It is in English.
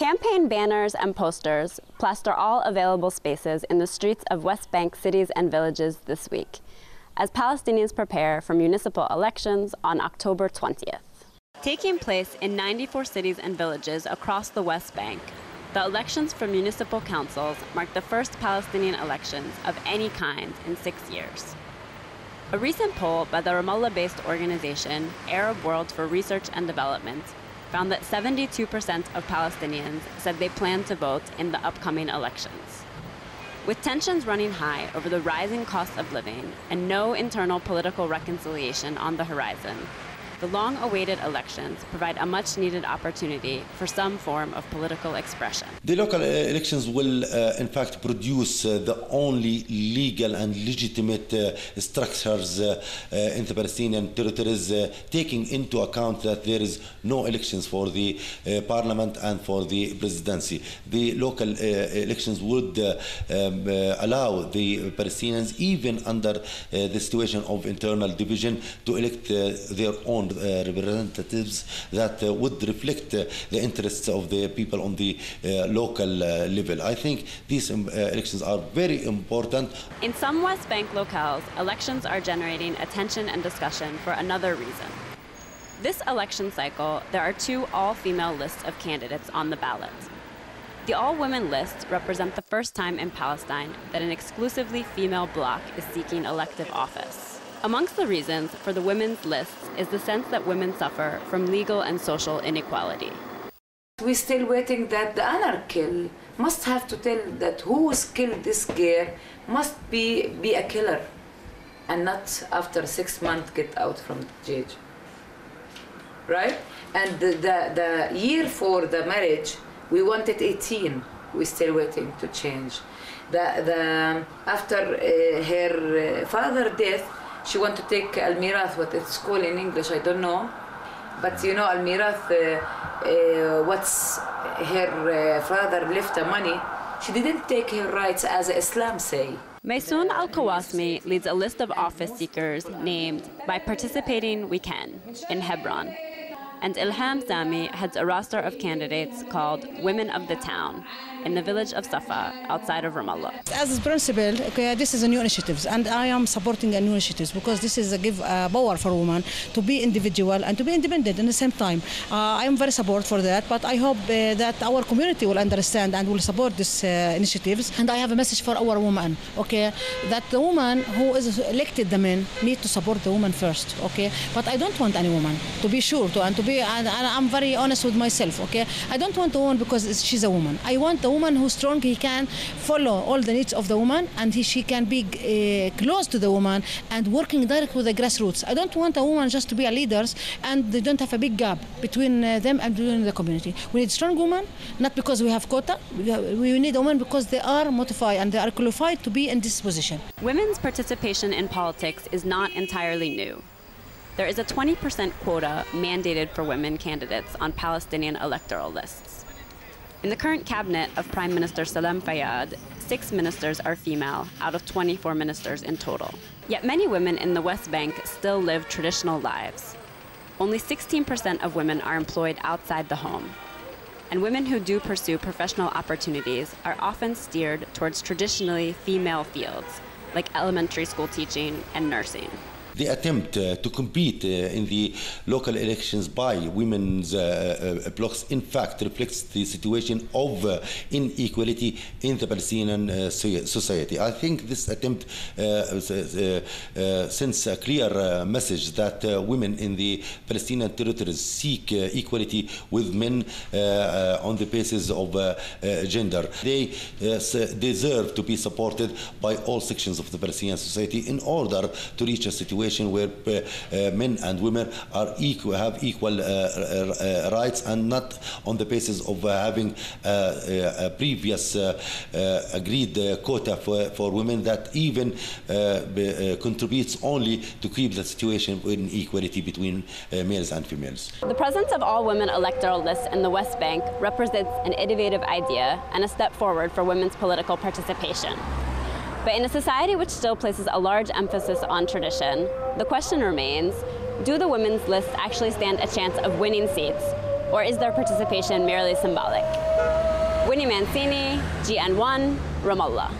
Campaign banners and posters plaster all available spaces in the streets of West Bank cities and villages this week, as Palestinians prepare for municipal elections on October 20th. Taking place in 94 cities and villages across the West Bank, the elections for municipal councils mark the first Palestinian elections of any kind in 6 years. A recent poll by the Ramallah-based organization Arab World for Research and Development found that 72% of Palestinians said they plan to vote in the upcoming elections. With tensions running high over the rising cost of living and no internal political reconciliation on the horizon, the long-awaited elections provide a much-needed opportunity for some form of political expression. The local elections will, in fact, produce the only legal and legitimate structures in the Palestinian territories, taking into account that there is no elections for the parliament and for the presidency. The local elections would allow the Palestinians, even under the situation of internal division, to elect their own representatives that would reflect the interests of the people on the local level. I think these elections are very important. In some West Bank locales, elections are generating attention and discussion for another reason. This election cycle, there are 2 all-female lists of candidates on the ballot. The all-women lists represent the first time in Palestine that an exclusively female bloc is seeking elective office. Amongst the reasons for the women's lists is the sense that women suffer from legal and social inequality. We're still waiting that the anarchy must have to tell that who's killed this girl must be a killer, and not after 6 months get out from the jail. Right? And the year for the marriage, we wanted 18. We're still waiting to change. After her father's death, she wanted to take al-mirath, what it's called in English, I don't know. But you know, al-mirath, what's her father left the money, she didn't take her rights as Islam say. Maysoon al-Kawasmi leads a list of office seekers named By Participating We Can in Hebron. And Ilham Sami heads a roster of candidates called Women of the Town in the village of Safa outside of Ramallah. As a principal, okay, this is a new initiative, and I am supporting a new initiatives because this is a give power for women to be individual and to be independent at the same time. I am very support for that, but I hope that our community will understand and will support these initiatives. And I have a message for our women, okay, that the woman who is elected the men need to support the woman first, okay. But I don't want any woman, to be sure, and I'm very honest with myself, okay. I don't want a woman because she's a woman. I want a woman who's strong. He can follow all the needs of the woman, and she can be close to the woman and working directly with the grassroots. I don't want a woman just to be a leader and they don't have a big gap between them and between the community. We need strong women, not because we have quota. We need women because they are motivated and they are qualified to be in this position. Women's participation in politics is not entirely new. There is a 20% quota mandated for women candidates on Palestinian electoral lists. In the current cabinet of Prime Minister Salam Fayyad, 6 ministers are female out of 24 ministers in total. Yet many women in the West Bank still live traditional lives. Only 16% of women are employed outside the home. And women who do pursue professional opportunities are often steered towards traditionally female fields, like elementary school teaching and nursing. The attempt to compete in the local elections by women's blocs, in fact, reflects the situation of inequality in the Palestinian society. I think this attempt sends a clear message that women in the Palestinian territories seek equality with men on the basis of gender. They deserve to be supported by all sections of the Palestinian society in order to reach a situation where men and women are have equal rights, and not on the basis of having a previous agreed quota for women that even contributes only to keep the situation in equality between males and females. The presence of all-women electoral lists in the West Bank represents an innovative idea and a step forward for women's political participation. But in a society which still places a large emphasis on tradition, the question remains, do the women's lists actually stand a chance of winning seats, Or is their participation merely symbolic? Wynne Mancini, GN1, Ramallah.